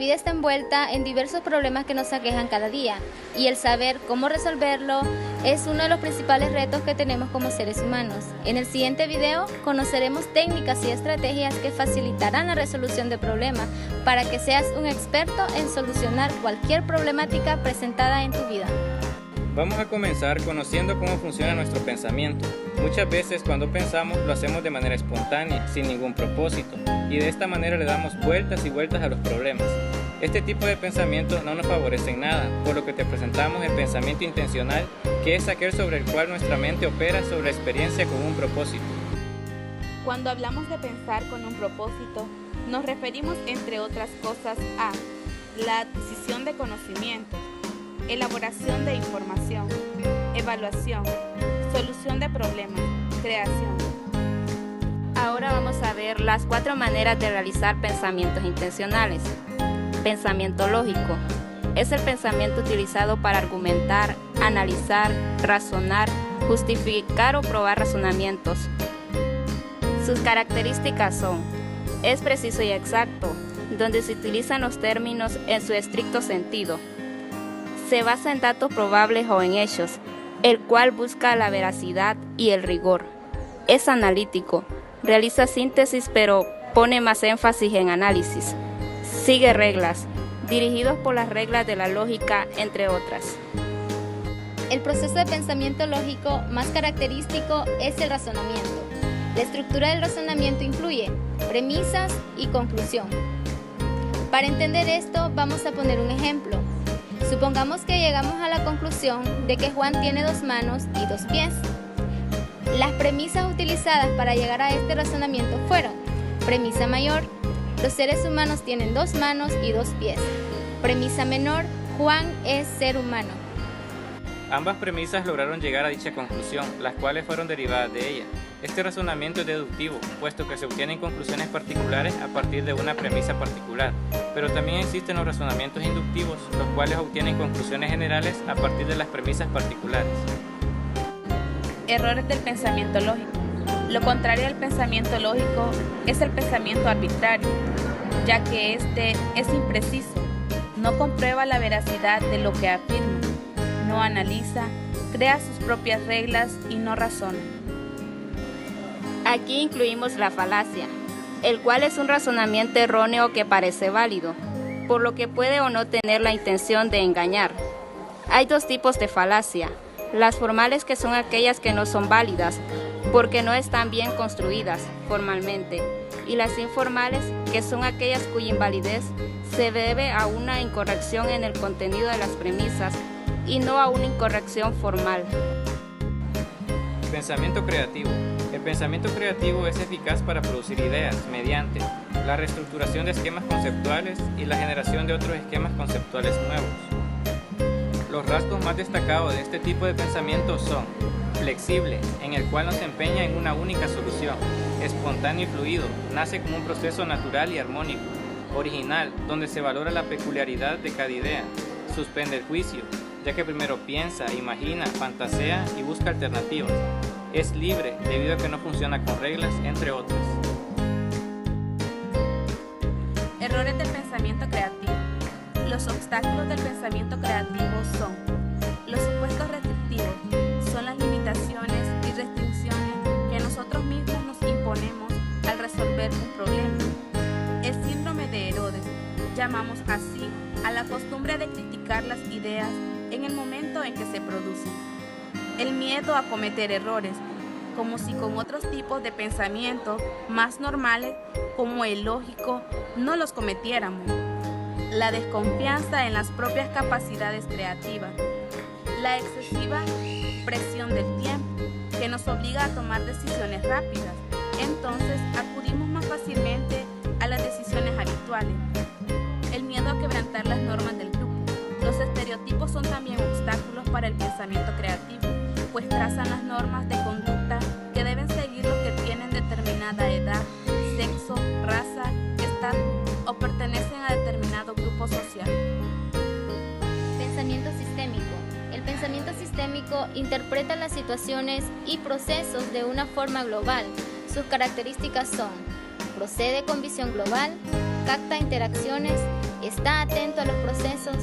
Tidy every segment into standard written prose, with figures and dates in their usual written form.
vida está envuelta en diversos problemas que nos aquejan cada día, y el saber cómo resolverlo es uno de los principales retos que tenemos como seres humanos. En el siguiente video conoceremos técnicas y estrategias que facilitarán la resolución de problemas para que seas un experto en solucionar cualquier problemática presentada en tu vida. Vamos a comenzar conociendo cómo funciona nuestro pensamiento. Muchas veces cuando pensamos lo hacemos de manera espontánea, sin ningún propósito, y de esta manera le damos vueltas y vueltas a los problemas. Este tipo de pensamiento no nos favorece en nada, por lo que te presentamos el pensamiento intencional, que es aquel sobre el cual nuestra mente opera sobre la experiencia con un propósito. Cuando hablamos de pensar con un propósito, nos referimos entre otras cosas a la adquisición de conocimientos, elaboración de información, evaluación, solución de problemas, creación. Ahora vamos a ver las 4 maneras de realizar pensamientos intencionales. Pensamiento lógico. Es el pensamiento utilizado para argumentar, analizar, razonar, justificar o probar razonamientos. Sus características son: es preciso y exacto, donde se utilizan los términos en su estricto sentido. Se basa en datos probables o en hechos, el cual busca la veracidad y el rigor. Es analítico, realiza síntesis pero pone más énfasis en análisis. Sigue reglas, dirigidos por las reglas de la lógica, entre otras. El proceso de pensamiento lógico más característico es el razonamiento. La estructura del razonamiento incluye premisas y conclusión. Para entender esto, vamos a poner un ejemplo. Supongamos que llegamos a la conclusión de que Juan tiene 2 manos y 2 pies. Las premisas utilizadas para llegar a este razonamiento fueron: premisa mayor, los seres humanos tienen 2 manos y 2 pies. Premisa menor, Juan es ser humano. Ambas premisas lograron llegar a dicha conclusión, las cuales fueron derivadas de ella. Este razonamiento es deductivo, puesto que se obtienen conclusiones particulares a partir de una premisa particular, pero también existen los razonamientos inductivos, los cuales obtienen conclusiones generales a partir de las premisas particulares. Errores del pensamiento lógico. Lo contrario al pensamiento lógico es el pensamiento arbitrario, ya que este es impreciso, no comprueba la veracidad de lo que afirma, no analiza, crea sus propias reglas y no razona. Aquí incluimos la falacia, el cual es un razonamiento erróneo que parece válido, por lo que puede o no tener la intención de engañar. Hay 2 tipos de falacia: las formales, que son aquellas que no son válidas, porque no están bien construidas formalmente, y las informales, que son aquellas cuya invalidez se debe a una incorrección en el contenido de las premisas y no a una incorrección formal. Pensamiento creativo. El pensamiento creativo es eficaz para producir ideas mediante la reestructuración de esquemas conceptuales y la generación de otros esquemas conceptuales nuevos. Los rasgos más destacados de este tipo de pensamiento son: flexible, en el cual no se empeña en una única solución; espontáneo y fluido, nace como un proceso natural y armónico; original, donde se valora la peculiaridad de cada idea; suspende el juicio, ya que primero piensa, imagina, fantasea y busca alternativas; es libre, debido a que no funciona con reglas, entre otras. Errores del pensamiento creativo. Los obstáculos del pensamiento creativo son: los supuestos restrictivos, son las limitaciones y restricciones que nosotros mismos nos imponemos al resolver un problema. El síndrome de Herodes, llamamos así a la costumbre de criticar las ideas en el momento en que se producen. El miedo a cometer errores, como si con otros tipos de pensamiento más normales, como el lógico, no los cometiéramos. La desconfianza en las propias capacidades creativas. La excesiva presión del tiempo, que nos obliga a tomar decisiones rápidas. Entonces acudimos más fácilmente a las decisiones habituales. El miedo a quebrantar las normas del grupo. Los estereotipos son también obstáculos para el pensamiento creativo, pues trazan las normas de conducta que deben seguir los que tienen determinada edad, sexo, raza, estatus o pertenecen a determinado grupo social. Pensamiento sistémico. El pensamiento sistémico interpreta las situaciones y procesos de una forma global. Sus características son: procede con visión global, capta interacciones, está atento a los procesos.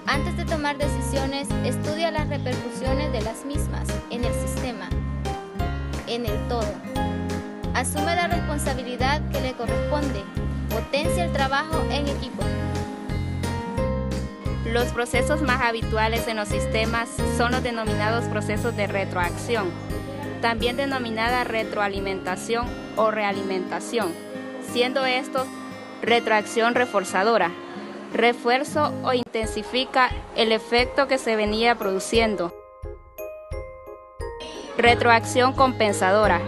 Antes de tomar decisiones, estudia las repercusiones de las mismas en el sistema, en el todo. Asume la responsabilidad que le corresponde. Potencia el trabajo en equipo. Los procesos más habituales en los sistemas son los denominados procesos de retroacción, también denominada retroalimentación o realimentación, siendo estos retroacción reforzadora, refuerzo o intensifica el efecto que se venía produciendo. Retroacción compensadora,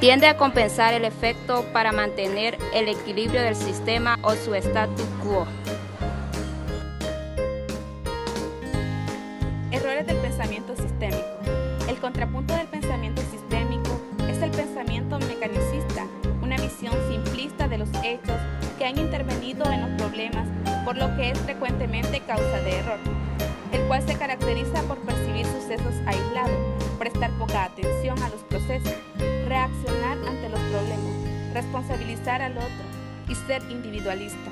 tiende a compensar el efecto para mantener el equilibrio del sistema o su statu quo. Errores del pensamiento sistémico. El contrapunto del pensamiento sistémico es el pensamiento mecanicista, una visión simplista de los hechos que han intervenido en los problemas, por lo que es frecuentemente causa de error, el cual se caracteriza por percibir sucesos aislados, prestar poca atención a los procesos, reaccionar ante los problemas, responsabilizar al otro y ser individualista.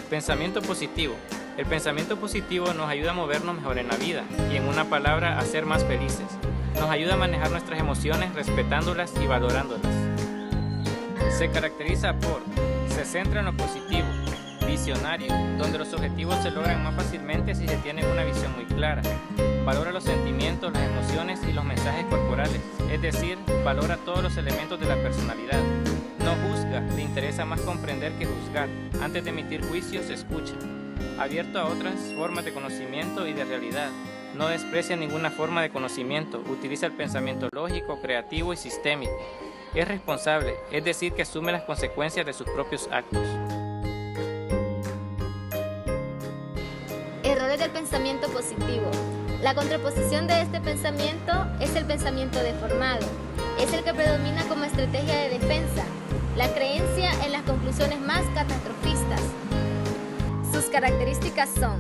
Pensamiento positivo. El pensamiento positivo nos ayuda a movernos mejor en la vida y, en una palabra, a ser más felices. Nos ayuda a manejar nuestras emociones respetándolas y valorándolas. Se caracteriza por: se centra en lo positivo, visionario, donde los objetivos se logran más fácilmente si se tiene una visión muy clara. Valora los sentimientos, las emociones y los mensajes corporales, es decir, valora todos los elementos de la personalidad. No juzga, le interesa más comprender que juzgar. Antes de emitir juicios, escucha. Abierto a otras formas de conocimiento y de realidad. No desprecia ninguna forma de conocimiento, utiliza el pensamiento lógico, creativo y sistémico. Es responsable, es decir, que asume las consecuencias de sus propios actos. Errores del pensamiento positivo. La contraposición de este pensamiento es el pensamiento deformado. Es el que predomina como estrategia de defensa, la creencia en las conclusiones más catastrofistas. Sus características son: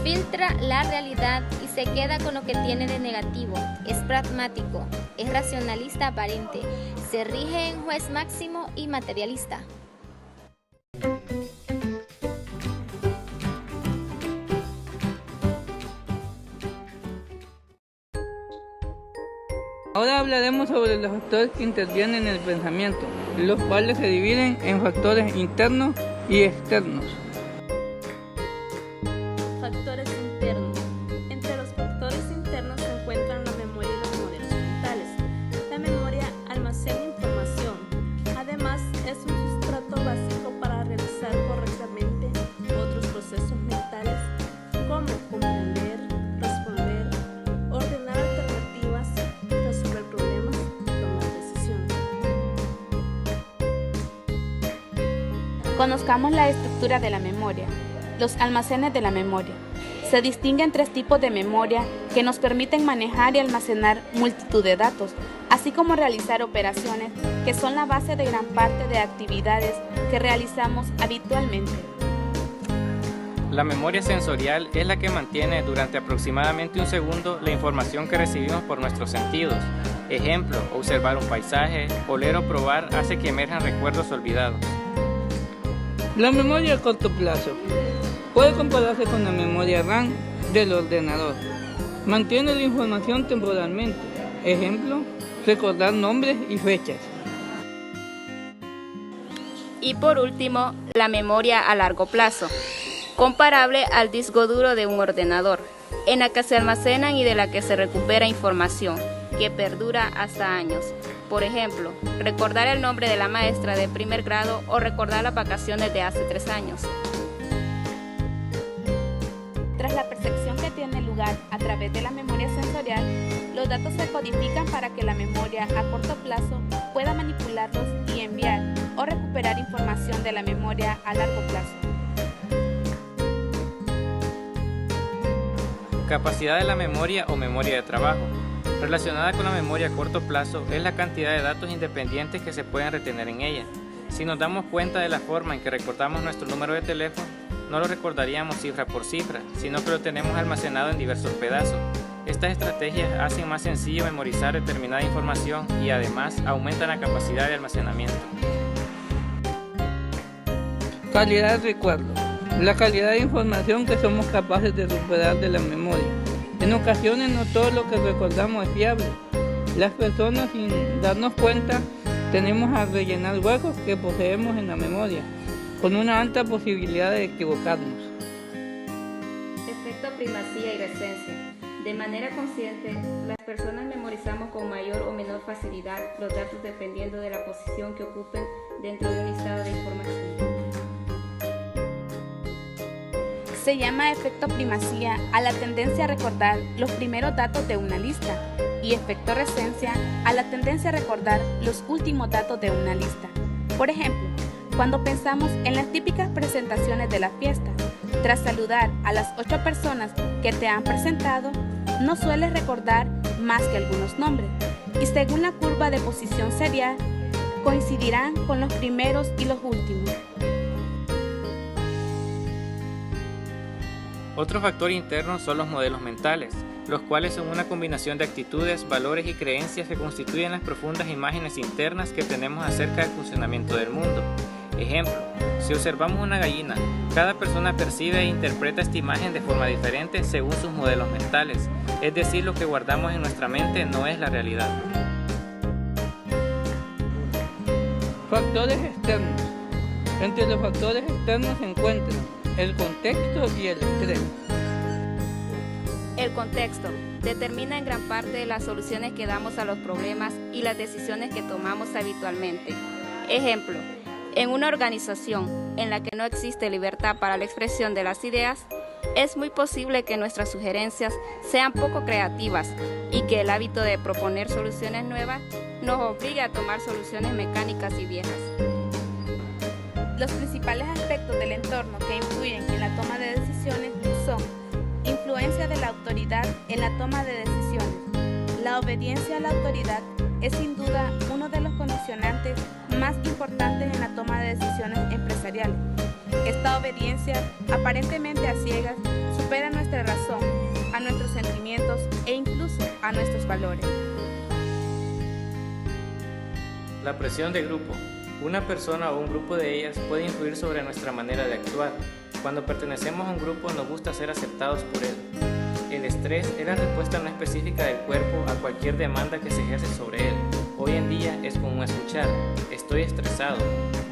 filtra la realidad y se queda con lo que tiene de negativo, es pragmático, es racionalista aparente, se rige en juez máximo y materialista. Ahora hablaremos sobre los factores que intervienen en el pensamiento, los cuales se dividen en factores internos y externos. Factores internos. Entre los factores internos se encuentran la memoria y los modelos mentales. La memoria almacena información. Además, es un sustrato básico para realizar correctamente otros procesos mentales, como comprender, responder, ordenar alternativas, resolver problemas y tomar decisiones. Conozcamos la estructura de la memoria. Los almacenes de la memoria. Se distinguen tres tipos de memoria que nos permiten manejar y almacenar multitud de datos, así como realizar operaciones que son la base de gran parte de actividades que realizamos habitualmente. La memoria sensorial es la que mantiene durante aproximadamente un segundo la información que recibimos por nuestros sentidos. Ejemplo, observar un paisaje, oler o probar hace que emerjan recuerdos olvidados. La memoria a corto plazo puede compararse con la memoria RAM del ordenador. Mantiene la información temporalmente. Ejemplo, recordar nombres y fechas. Y por último, la memoria a largo plazo, comparable al disco duro de un ordenador, en la que se almacenan y de la que se recupera información, que perdura hasta años. Por ejemplo, recordar el nombre de la maestra de primer grado o recordar las vacaciones de hace 3 años. Tras la percepción que tiene lugar a través de la memoria sensorial, los datos se codifican para que la memoria a corto plazo pueda manipularlos y enviar o recuperar información de la memoria a largo plazo. Capacidad de la memoria o memoria de trabajo. Relacionada con la memoria a corto plazo es la cantidad de datos independientes que se pueden retener en ella. Si nos damos cuenta de la forma en que recordamos nuestro número de teléfono, no lo recordaríamos cifra por cifra, sino que lo tenemos almacenado en diversos pedazos. Estas estrategias hacen más sencillo memorizar determinada información y además aumentan la capacidad de almacenamiento. Calidad de recuerdo. La calidad de información que somos capaces de recuperar de la memoria. En ocasiones no todo lo que recordamos es fiable. Las personas, sin darnos cuenta, tenemos a rellenar huecos que poseemos en la memoria, con una alta posibilidad de equivocarnos. Efecto primacía y recencia. De manera consciente, las personas memorizamos con mayor o menor facilidad los datos dependiendo de la posición que ocupen dentro de un listado de información. Se llama efecto primacía a la tendencia a recordar los primeros datos de una lista y efecto recencia a la tendencia a recordar los últimos datos de una lista. Por ejemplo, cuando pensamos en las típicas presentaciones de la fiesta, tras saludar a las 8 personas que te han presentado, no sueles recordar más que algunos nombres y según la curva de posición serial, coincidirán con los primeros y los últimos. Otro factor interno son los modelos mentales, los cuales son una combinación de actitudes, valores y creencias que constituyen las profundas imágenes internas que tenemos acerca del funcionamiento del mundo. Ejemplo, si observamos una gallina, cada persona percibe e interpreta esta imagen de forma diferente según sus modelos mentales, es decir, lo que guardamos en nuestra mente no es la realidad. Factores externos. Entre los factores externos se encuentran el contexto y el estrés. El contexto determina en gran parte las soluciones que damos a los problemas y las decisiones que tomamos habitualmente. Ejemplo, en una organización en la que no existe libertad para la expresión de las ideas, es muy posible que nuestras sugerencias sean poco creativas y que el hábito de proponer soluciones nuevas nos obligue a tomar soluciones mecánicas y viejas. Los principales aspectos del entorno que influyen en la toma de decisiones son influencia de la autoridad en la toma de decisiones. La obediencia a la autoridad es sin duda uno de los condicionantes más importantes en la toma de decisiones empresariales. Esta obediencia, aparentemente a ciegas, supera nuestra razón, a nuestros sentimientos e incluso a nuestros valores. La presión de grupo. Una persona o un grupo de ellas puede influir sobre nuestra manera de actuar. Cuando pertenecemos a un grupo nos gusta ser aceptados por él. El estrés es la respuesta no específica del cuerpo a cualquier demanda que se ejerce sobre él. Hoy en día es común escuchar: estoy estresado,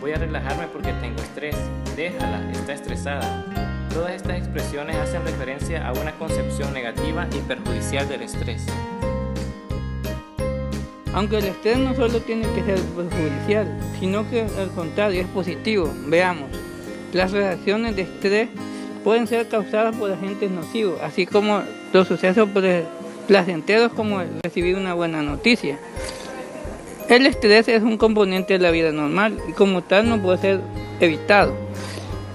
voy a relajarme porque tengo estrés, déjala, está estresada. Todas estas expresiones hacen referencia a una concepción negativa y perjudicial del estrés. Aunque el estrés no solo tiene que ser perjudicial, sino que al contrario es positivo. Veamos, las reacciones de estrés pueden ser causadas por agentes nocivos, así como los sucesos placenteros como recibir una buena noticia. El estrés es un componente de la vida normal y como tal no puede ser evitado.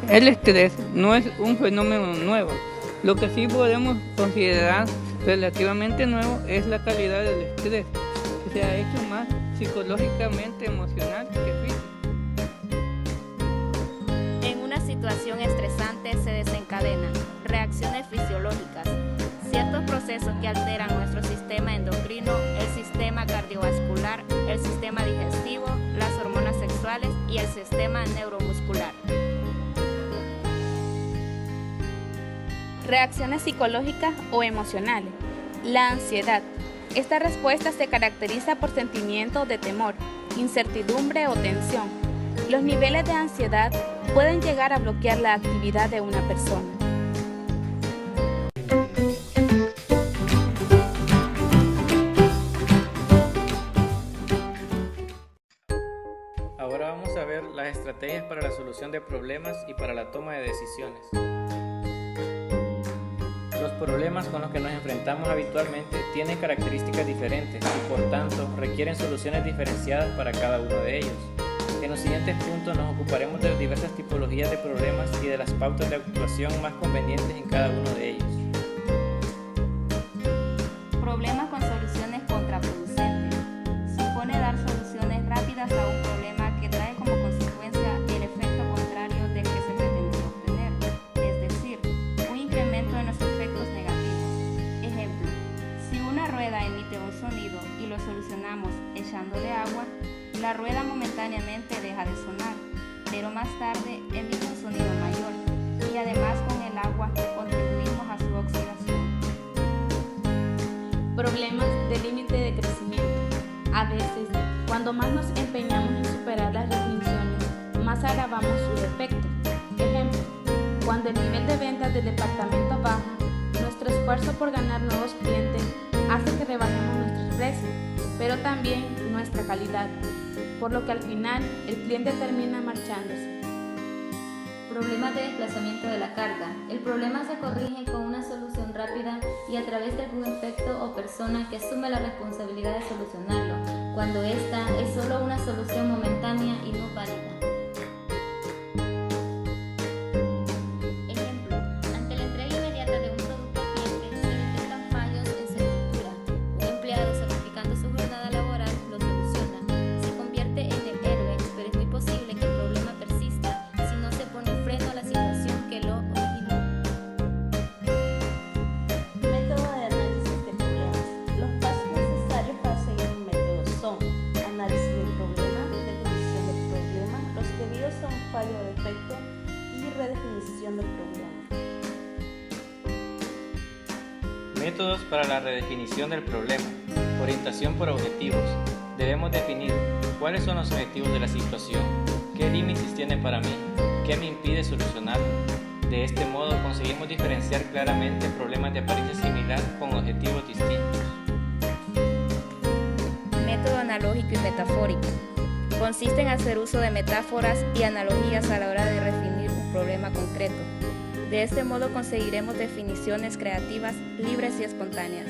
El estrés no es un fenómeno nuevo. Lo que sí podemos considerar relativamente nuevo es la calidad del estrés, que se ha hecho más psicológicamente emocional que físico. En una situación estresante se desencadenan reacciones fisiológicas, ciertos procesos que alteran nuestro sistema endocrino, el sistema cardiovascular, el sistema digestivo, las hormonas sexuales y el sistema neuromuscular. Reacciones psicológicas o emocionales. La ansiedad. Esta respuesta se caracteriza por sentimientos de temor, incertidumbre o tensión. Los niveles de ansiedad pueden llegar a bloquear la actividad de una persona. Ahora vamos a ver las estrategias para la solución de problemas y para la toma de decisiones. Los problemas con los que nos enfrentamos habitualmente tienen características diferentes y por tanto requieren soluciones diferenciadas para cada uno de ellos. En los siguientes puntos nos ocuparemos de las diversas tipologías de problemas y de las pautas de actuación más convenientes en cada uno de ellos. Problemas con soluciones contraproducentes. Supone dar soluciones rápidas a un problema que trae como consecuencia el efecto contrario del que se pretendía obtener, es decir, un incremento en los efectos negativos. Ejemplo, si una rueda emite un sonido y lo solucionamos echándole agua, la rueda momentáneamente deja de sonar, pero más tarde emite un sonido mayor y además con el agua contribuimos a su oxidación. Problemas de límite de crecimiento. A veces, cuando más nos empeñamos en superar las definiciones, más agravamos su defecto. Ejemplo, cuando el nivel de ventas del departamento baja, nuestro esfuerzo por ganar nuevos clientes hace que rebajemos nuestros precios, pero también nuestra calidad, por lo que al final el cliente termina marchándose. Problemas de desplazamiento de la carga. El problema se corrige con una solución rápida y a través de algún efecto o persona que asume la responsabilidad de solucionarlo, cuando esta es solo una solución momentánea y no válida. Ejemplo, ante la entrega inmediata de un producto al cliente se detectan fallos en su estructura. Un empleado sacrificando su jornada laboral lo soluciona. Se convierte en el héroe, pero es muy posible que el problema persista si no se pone freno a la situación que lo originó. Método de análisis de problemas. Los pasos necesarios para seguir un método son análisis del problema, definición del problema, los debidos a un fallo o defecto y redefinición del problema. Métodos para la redefinición del problema. Orientación por objetivos. Debemos definir cuáles son los objetivos de la situación, qué límites tiene para mí, qué me impide solucionarlo. De este modo conseguimos diferenciar claramente problemas de apariencia similar con objetivos distintos. Método analógico y metafórico. Consiste en hacer uso de metáforas y analogías a la hora de definir un problema concreto. De este modo conseguiremos definiciones creativas, libres y espontáneas.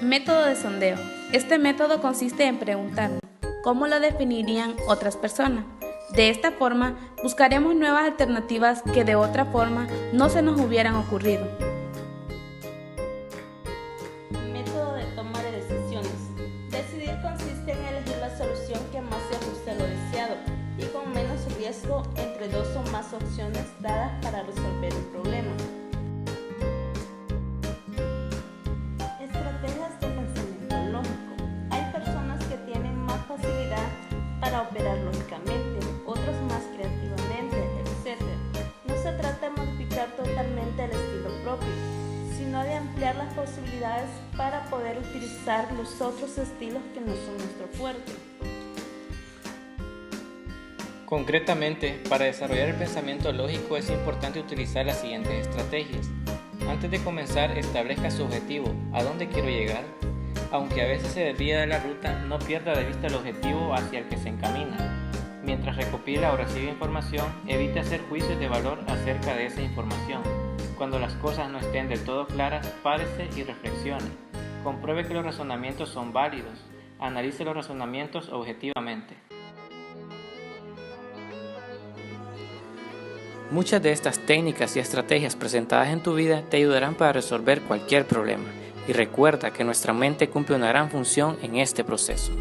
Método de sondeo. Este método consiste en preguntar cómo lo definirían otras personas. De esta forma, buscaremos nuevas alternativas que de otra forma no se nos hubieran ocurrido. Método de toma de decisiones. Decidir consiste en elegir la solución que más se ajuste a lo deseado y con menos riesgo entre dos o más opciones dadas para resolver un problema. Estrategias de pensamiento lógico. Hay personas que tienen más facilidad para operar lógicamente, otros más creativamente, etc. No se trata de modificar totalmente el estilo propio, sino de ampliar las posibilidades para poder utilizar los otros estilos que no son nuestro fuerte. Concretamente, para desarrollar el pensamiento lógico es importante utilizar las siguientes estrategias. Antes de comenzar, establezca su objetivo, a dónde quiero llegar. Aunque a veces se desvía de la ruta, no pierda de vista el objetivo hacia el que se encamina. Mientras recopila o recibe información, evite hacer juicios de valor acerca de esa información. Cuando las cosas no estén del todo claras, párese y reflexione. Compruebe que los razonamientos son válidos. Analice los razonamientos objetivamente. Muchas de estas técnicas y estrategias presentadas en tu vida te ayudarán para resolver cualquier problema. Y recuerda que nuestra mente cumple una gran función en este proceso.